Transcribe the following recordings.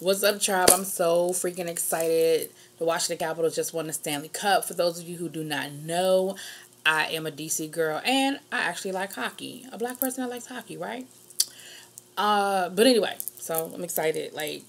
What's up, tribe? I'm so freaking excited. The Washington Capitals just won the Stanley Cup. For those of you who do not know, I am a DC girl and I actually like hockey. A black person that likes hockey, right? But anyway, so I'm excited. Like,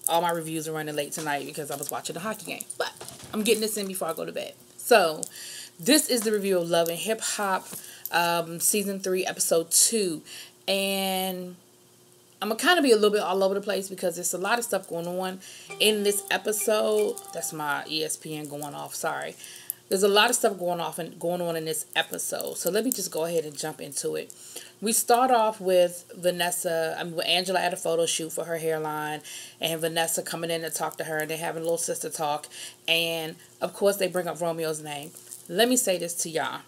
all my reviews are running late tonight because I was watching the hockey game. But I'm getting this in before I go to bed. So, this is the review of Love and Hip Hop, Season 3, Episode 2. And I'm going to kind of be a little bit all over the place because there's a lot of stuff going on in this episode. That's my ESPN going off. Sorry. There's a lot of stuff going on in this episode. So let me just go ahead and jump into it. We start off with with Angela at a photo shoot for her hairline, and Vanessa coming in to talk to her, and they're having a little sister talk. And of course, they bring up Romeo's name. Let me say this to y'all.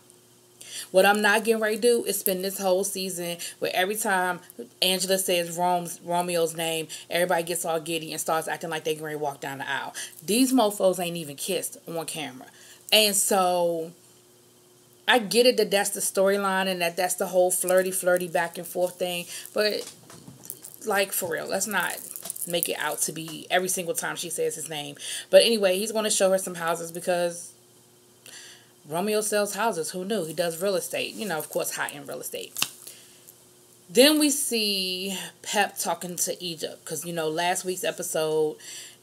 What I'm not getting ready to do is spend this whole season where every time Angela says Romeo's name, everybody gets all giddy and starts acting like they can ready to walk down the aisle. These mofos ain't even kissed on camera. And so I get it that that's the storyline and that's the whole flirty back and forth thing. But, like, for real, let's not make it out to be every single time she says his name. But anyway, he's going to show her some houses because Romeo sells houses. Who knew? He does real estate. You know, of course, high-end real estate. Then we see Pep talking to Egypt. Because, you know, last week's episode,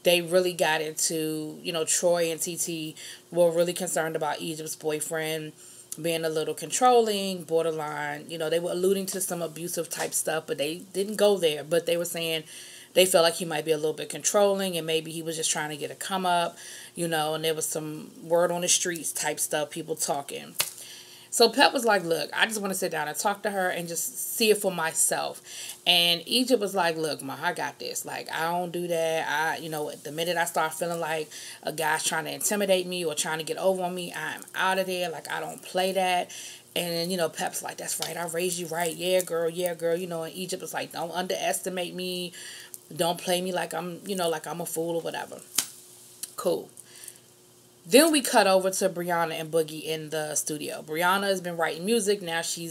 they really got into, you know, Troy and TT were really concerned about Egypt's boyfriend being a little controlling, borderline. You know, they were alluding to some abusive type stuff, but they didn't go there. But they were saying they felt like he might be a little bit controlling and maybe he was just trying to get a come up, you know, and there was some word on the streets type stuff, people talking. So Pep was like, look, I just want to sit down and talk to her and just see it for myself. And Egypt was like, look, Ma, I got this. Like, I don't do that. The minute I start feeling like a guy's trying to intimidate me or trying to get over on me, I'm out of there. Like, I don't play that. And, you know, Pep's like, that's right. I raised you right. Yeah, girl. You know, and Egypt was like, don't underestimate me. Don't play me like I'm a fool or whatever. Cool. Then we cut over to Brianna and Boogie in the studio. Brianna has been writing music. Now she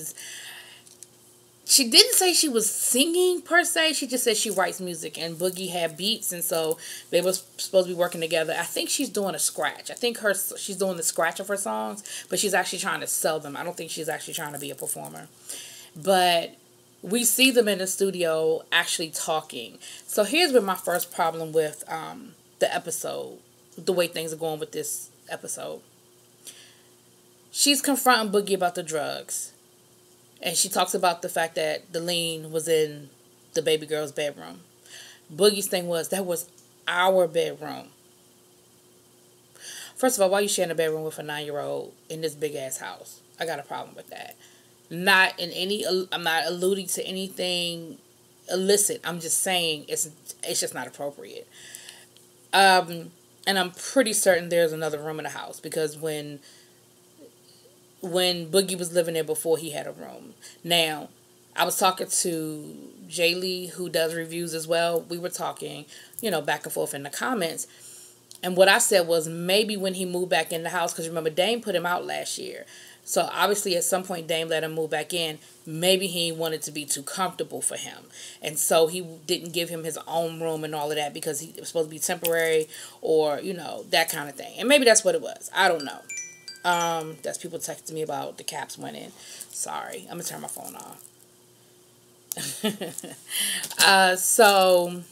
didn't say she was singing per se. She just said she writes music. And Boogie had beats. And so they were supposed to be working together. I think she's doing a scratch. I think she's doing the scratch of her songs. But she's actually trying to sell them. I don't think she's actually trying to be a performer. But we see them in the studio actually talking. So here's where my first problem with the episode, the way things are going with this episode. She's confronting Boogie about the drugs. And she talks about the fact that the lean was in the baby girl's bedroom. Boogie's thing was, that was our bedroom. First of all, why are you sharing a bedroom with a 9-year-old in this big-ass house? I got a problem with that. I'm not alluding to anything illicit. I'm just saying it's just not appropriate. And I'm pretty certain there's another room in the house because when Boogie was living there before, he had a room. Now, I was talking to Jaylee, who does reviews as well. We were talking, you know, back and forth in the comments. And what I said was maybe when he moved back in the house, because remember, Dame put him out last year. So obviously at some point Dame let him move back in. Maybe he wanted to be too comfortable for him. And so he didn't give him his own room and all of that because he was supposed to be temporary or, you know, that kind of thing. And maybe that's what it was. I don't know. That's people texting me about the Caps winning. Sorry. I'm going to turn my phone off. So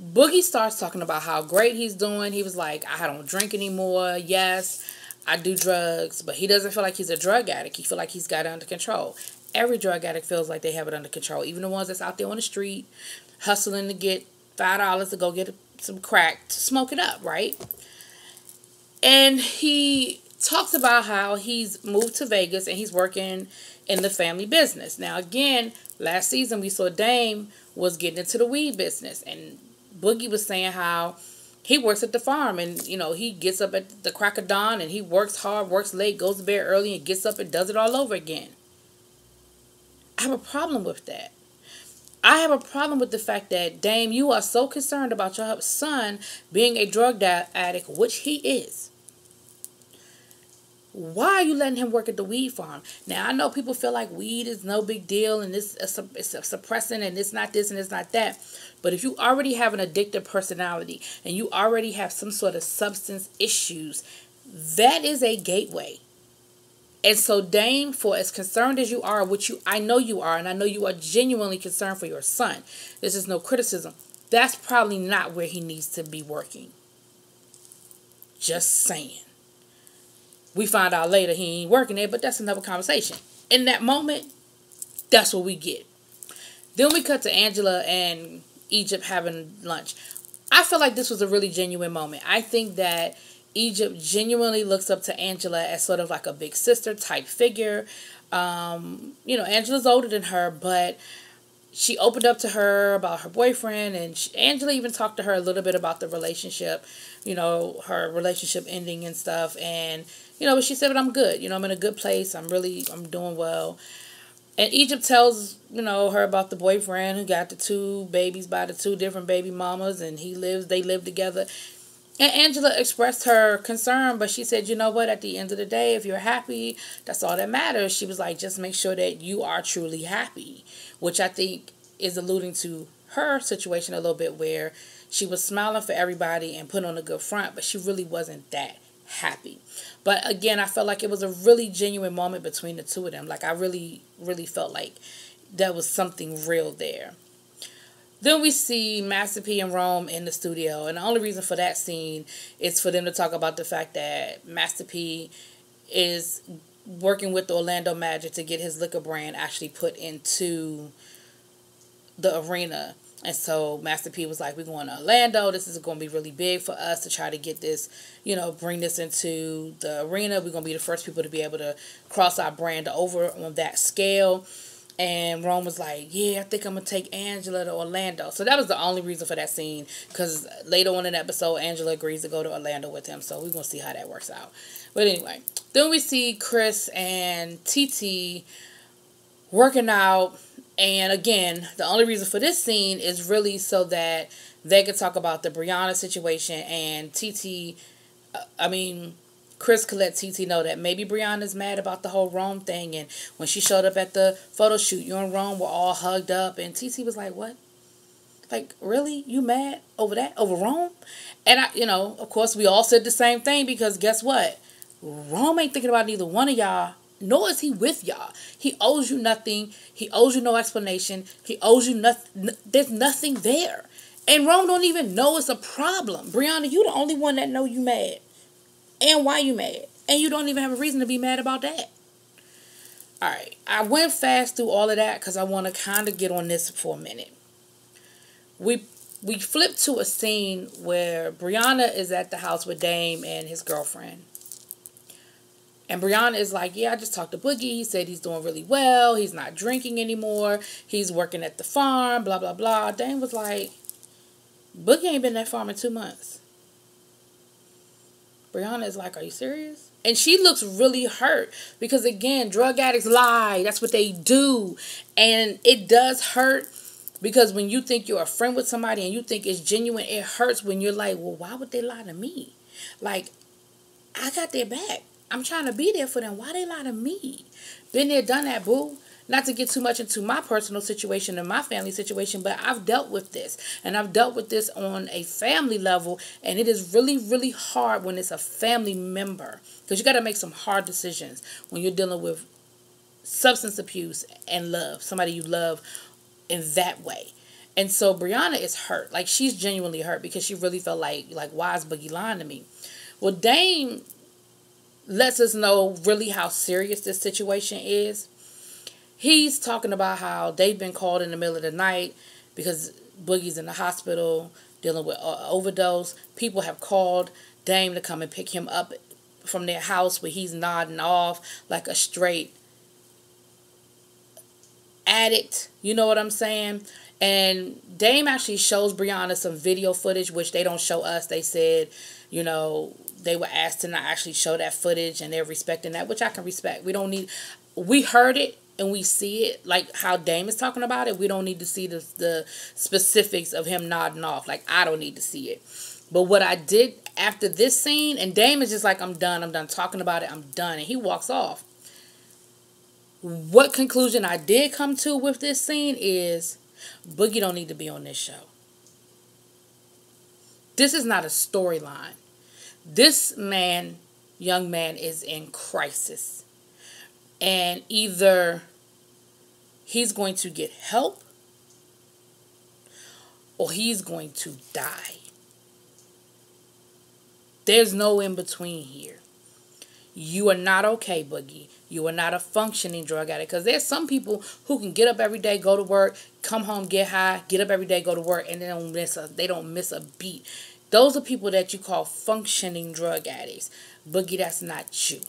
Boogie starts talking about how great he's doing. He was like, I don't drink anymore. Yes, I do drugs, but he doesn't feel like he's a drug addict. He feels like he's got it under control. Every drug addict feels like they have it under control. Even the ones that's out there on the street hustling to get $5 to go get some crack to smoke it up, right? And he talks about how he's moved to Vegas and he's working in the family business. Now, again, last season we saw Dame was getting into the weed business. And Boogie was saying how he works at the farm and, you know, he gets up at the crack of dawn and he works hard, works late, goes to bed early and gets up and does it all over again. I have a problem with that. I have a problem with the fact that, Dame, you are so concerned about your son being a drug addict, which he is. why are you letting him work at the weed farm? Now, I know people feel like weed is no big deal and it's a suppressant and it's not this and it's not that. But if you already have an addictive personality and you already have some sort of substance issues, that is a gateway. And so, Dame, for as concerned as you are, which I know you are, and I know you are genuinely concerned for your son, this is no criticism, that's probably not where he needs to be working. Just saying. We find out later he ain't working there, but that's another conversation. In that moment, that's what we get. Then we cut to Angela and Egypt having lunch. I feel like this was a really genuine moment. I think that Egypt genuinely looks up to Angela as sort of like a big sister type figure. Angela's older than her, but she opened up to her about her boyfriend, and Angela even talked to her a little bit about the relationship, her relationship ending and stuff. And, she said, but I'm good. I'm in a good place. I'm doing well. And Egypt tells, her about the boyfriend who got the 2 babies by the 2 different baby mamas, and they live together. And Angela expressed her concern, but she said, you know what, at the end of the day, if you're happy, that's all that matters. She was like, just make sure that you are truly happy, which I think is alluding to her situation a little bit, where she was smiling for everybody and put on a good front, but she really wasn't that happy. But again, I felt like it was a really genuine moment between the two of them. Like, I really, really felt like there was something real there. Then we see Master P and Rome in the studio. And the only reason for that scene is for them to talk about the fact that Master P is working with the Orlando Magic to get his liquor brand actually put into the arena. And so Master P was like, we're going to Orlando. This is going to be really big for us to try to get this, bring this into the arena. We're going to be the first people to be able to cross our brand over on that scale. And Rome was like, yeah, I think I'm going to take Angela to Orlando. So that was the only reason for that scene. Because later on in the episode, Angela agrees to go to Orlando with him. So we're going to see how that works out. But anyway, then we see Chris and TT working out. And again, the only reason for this scene is really so that they could talk about the Brianna situation. And Chris could let TT know that maybe Brianna's mad about the whole Rome thing. And when she showed up at the photo shoot, you and Rome were all hugged up. And TT was like, what? Like, really? You mad over that? Over Rome? And, of course, we all said the same thing, because guess what? Rome ain't thinking about neither one of y'all, nor is he with y'all. He owes you nothing. He owes you no explanation. He owes you nothing. There's nothing there. And Rome don't even know it's a problem. Brianna, you the only one that know you mad. And why you mad. And you don't even have a reason to be mad about that. Alright, I went fast through all of that because I want to kind of get on this for a minute. We flip to a scene where Brianna is at the house with Dame and his girlfriend. And Brianna is like, yeah, I just talked to Boogie. He said he's doing really well. He's not drinking anymore. He's working at the farm, blah, blah, blah. Dame was like, Boogie ain't been at that farm in 2 months. Brianna is like, are you serious? And she looks really hurt because, again, drug addicts lie. That's what they do. And it does hurt because when you think you're a friend with somebody and you think it's genuine, it hurts when you're like, well, why would they lie to me? Like, I got their back. I'm trying to be there for them. Why they lie to me? Been there, done that, boo. Not to get too much into my personal situation and my family situation, but I've dealt with this. And I've dealt with this on a family level. And it is really, really hard when it's a family member. Because you got to make some hard decisions when you're dealing with substance abuse and love. Somebody you love in that way. And so Brianna is hurt. Like, she's genuinely hurt because she really felt like why is Boogie lying to me? Well, Dame lets us know really how serious this situation is. He's talking about how they've been called in the middle of the night because Boogie's in the hospital dealing with overdose. People have called Dame to come and pick him up from their house where he's nodding off like a straight addict. You know what I'm saying? And Dame actually shows Brianna some video footage, which they don't show us. They said, they were asked to not actually show that footage, and they're respecting that, which I can respect. We heard it and we see it, like how Dame is talking about it. We don't need to see the specifics of him nodding off. Like, I don't need to see it. But what I did after this scene, and Dame is just like, I'm done talking about it, I'm done. And he walks off. What conclusion I did come to with this scene is Boogie don't need to be on this show. This is not a storyline. This man, young man, is in crisis. And either he's going to get help or he's going to die. There's no in between here. You are not okay, Boogie. You are not a functioning drug addict. Because there's some people who can get up every day, go to work, come home, get high, get up every day, go to work, and they don't miss a beat. Those are people that you call functioning drug addicts. Boogie, that's not you.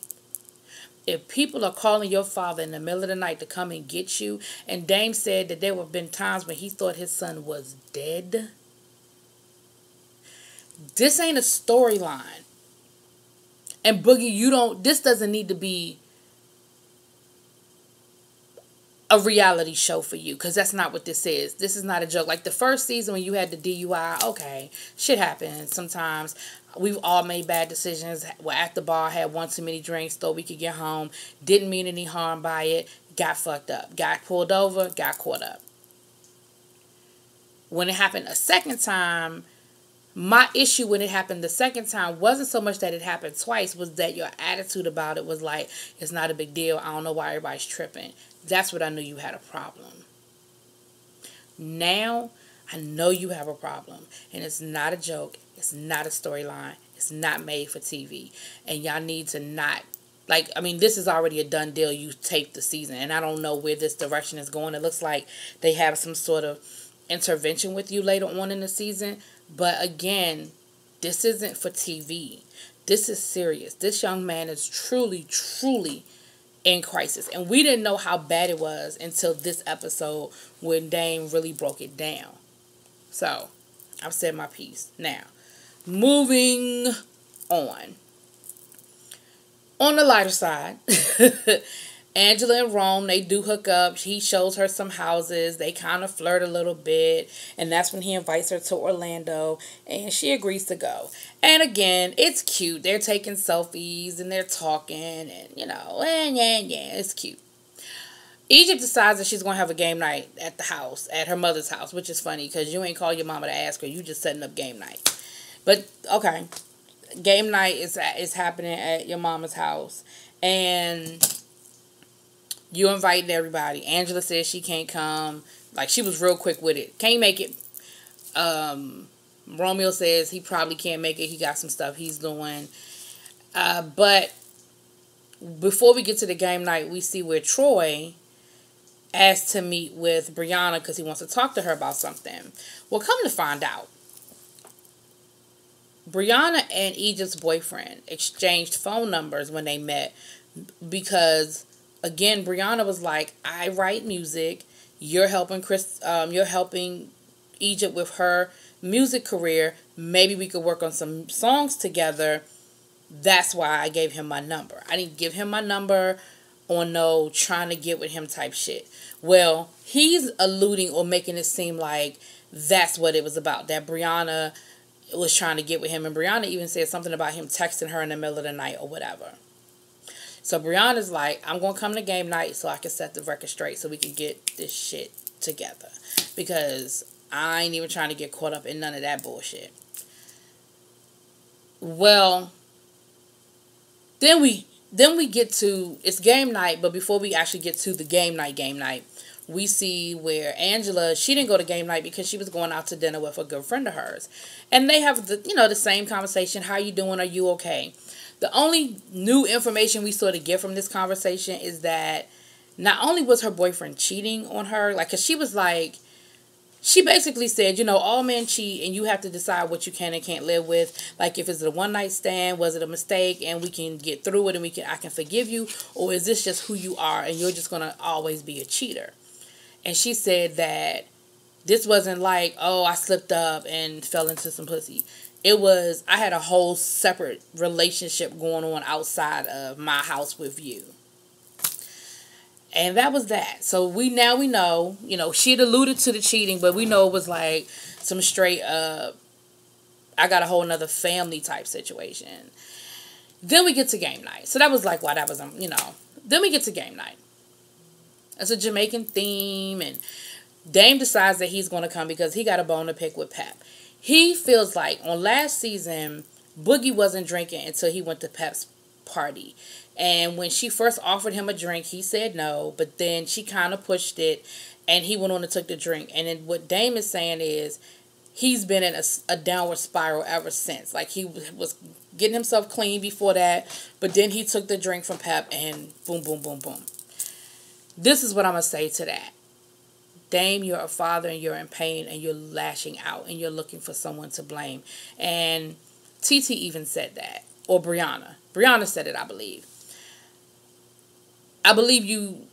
If people are calling your father in the middle of the night to come and get you, and Dame said that there have been times when he thought his son was dead, this ain't a storyline. And Boogie, this doesn't need to be a reality show for you, because that's not what this is. This is not a joke. Like the first season when you had the DUI, okay, shit happens sometimes. We've all made bad decisions. We're at the bar, had one too many drinks, thought we could get home, didn't mean any harm by it, got fucked up, got pulled over, got caught up. When it happened a second time, my issue when it happened the second time wasn't so much that it happened twice, was that your attitude about it was like, it's not a big deal, I don't know why everybody's tripping. That's what I knew you had a problem. Now, I know you have a problem. And it's not a joke. It's not a storyline. It's not made for TV. And y'all need to not, this is already a done deal. You taped the season. And I don't know where this direction is going. It looks like they have some sort of intervention with you later on in the season. But again, this isn't for TV. This is serious. This young man is truly, truly in crisis. And we didn't know how bad it was until this episode when Dame really broke it down. So, I've said my piece. Now, moving on. On the lighter side, Angela and Rome, they do hook up. He shows her some houses. They kind of flirt a little bit. And that's when he invites her to Orlando. And she agrees to go. And again, it's cute. They're taking selfies and they're talking. And, it's cute. Egypt decides that she's going to have a game night at the house, at her mother's house. Which is funny because you ain't call your mama to ask her. You just setting up game night. But, okay. Game night is happening at your mama's house. And you inviting everybody. Angela says she can't come. Like, she was real quick with it. Can't make it. Romeo says he probably can't make it. He got some stuff he's doing. But before we get to the game night, we see where Troy asked to meet with Brianna because he wants to talk to her about something. Well, come to find out, Brianna and Egypt's boyfriend exchanged phone numbers when they met because, again, Brianna was like, I write music. You're helping Egypt with her music career. Maybe we could work on some songs together. That's why I gave him my number. I didn't give him my number on no trying to get with him type shit. Well, he's alluding or making it seem like that's what it was about. That Brianna was trying to get with him. And Brianna even said something about him texting her in the middle of the night or whatever. So Brianna's like, I'm going to come to game night so I can set the record straight so we can get this shit together. Because I ain't even trying to get caught up in none of that bullshit. Well, then we get to, it's game night, but before we actually get to the game night, we see where Angela, she didn't go to game night because she was going out to dinner with a good friend of hers. And they have the same conversation. How you doing? Are you okay? The only new information we sort of get from this conversation is that not only was her boyfriend cheating on her, because she was like, she basically said, all men cheat and you have to decide what you can and can't live with. Like, if it's a one-night stand, was it a mistake and we can get through it and I can forgive you? Or is this just who you are and you're just going to always be a cheater? And she said that this wasn't like, oh, I slipped up and fell into some pussy. It was, I had a whole separate relationship going on outside of my house with you. And that was that. So we know, she had alluded to the cheating, but we know it was like some straight up, I got a whole nother family type situation. Then we get to game night. So that was like why that was, Then we get to game night. It's a Jamaican theme, and Dame decides that he's going to come because he got a bone to pick with Pep. He feels like on last season, Boogie wasn't drinking until he went to Pep's party. And when she first offered him a drink, he said no, but then she kind of pushed it, and he went on and took the drink. And then what Dame is saying is he's been in a downward spiral ever since. Like, he was getting himself clean before that, but then he took the drink from Pep, and boom, boom, boom, boom. This is what I'm going to say to that. Dame, you're a father, and you're in pain, and you're lashing out, and you're looking for someone to blame. And TT even said that. Or Brianna. Brianna said it, I believe. I believe you,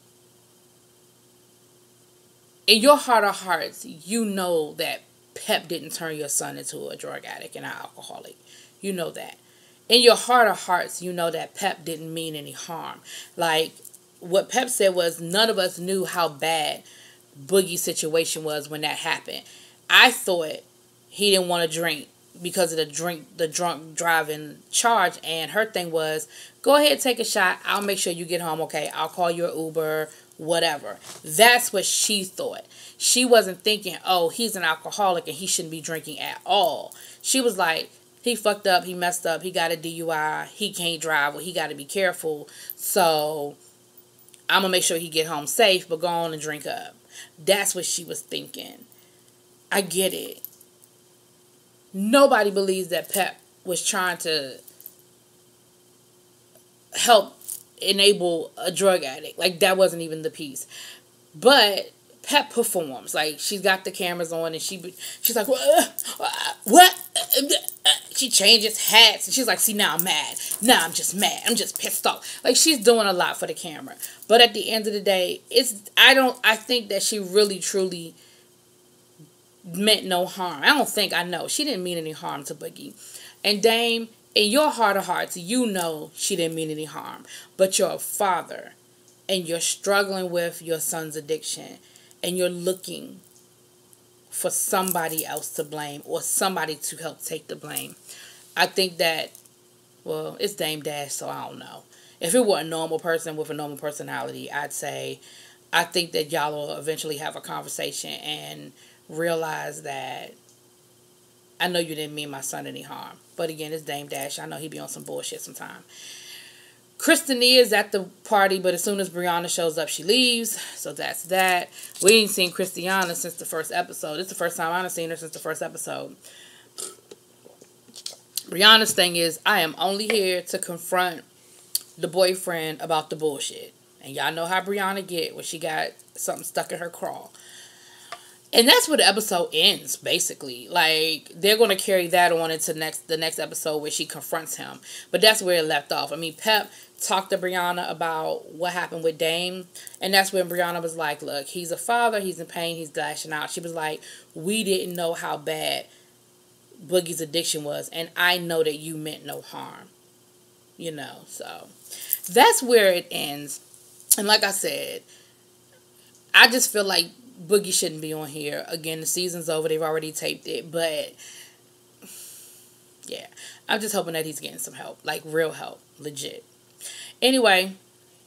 in your heart of hearts, you know that Pep didn't turn your son into a drug addict and an alcoholic. You know that. In your heart of hearts, you know that Pep didn't mean any harm. Like, what Pep said was, none of us knew how bad Boogie's situation was when that happened. I thought he didn't want to drink because of the drunk driving charge, and her thing was, go ahead, take a shot, I'll make sure you get home okay, I'll call you an Uber, whatever. That's what she thought. She wasn't thinking, oh, he's an alcoholic and he shouldn't be drinking at all. She was like, he fucked up, he messed up, he got a DUI, he can't drive, well, he got to be careful, so I'm gonna make sure he get home safe, but go on and drink up. That's what she was thinking. I get it. Nobody believes that Pep was trying to help enable a drug addict. Like, that wasn't even the piece. But Pep performs. Like, she's got the cameras on, and she's like, what? She changes hats, and she's like, see, now I'm mad. Now I'm just mad. I'm just pissed off. Like, she's doing a lot for the camera. But at the end of the day, I think that she really, truly meant no harm. I know. She didn't mean any harm to Boogie. And Dame, in your heart of hearts, you know she didn't mean any harm. But you're a father, and you're struggling with your son's addiction, and you're looking for somebody else to blame or somebody to help take the blame. I think that, well, it's Dame Dash, so I don't know. If it were a normal person with a normal personality, I'd say, I think that y'all will eventually have a conversation and realize that I know you didn't mean my son any harm. But again, it's Dame Dash. I know he be on some bullshit sometime. Kristen is at the party, but as soon as Brianna shows up, she leaves. So that's that. We ain't seen Christiana since the first episode. It's the first time I've seen her since the first episode. Brianna's thing is, I am only here to confront the boyfriend about the bullshit. And y'all know how Brianna get when she got something stuck in her craw. And that's where the episode ends, basically. Like, they're going to carry that on into the next episode where she confronts him. But that's where it left off. I mean, Pep talked to Brianna about what happened with Dame. And that's when Brianna was like, look, he's a father, he's in pain, he's dashing out. She was like, we didn't know how bad Boogie's addiction was. And I know that you meant no harm. You know, so that's where it ends. And like I said, I just feel like Boogie shouldn't be on here. Again, the season's over. They've already taped it. But, yeah. I'm just hoping that he's getting some help. Like, real help. Legit. Anyway,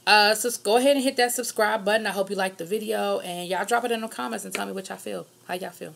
so go ahead and hit that subscribe button. I hope you liked the video. And y'all drop it in the comments and tell me what y'all feel. How y'all feel.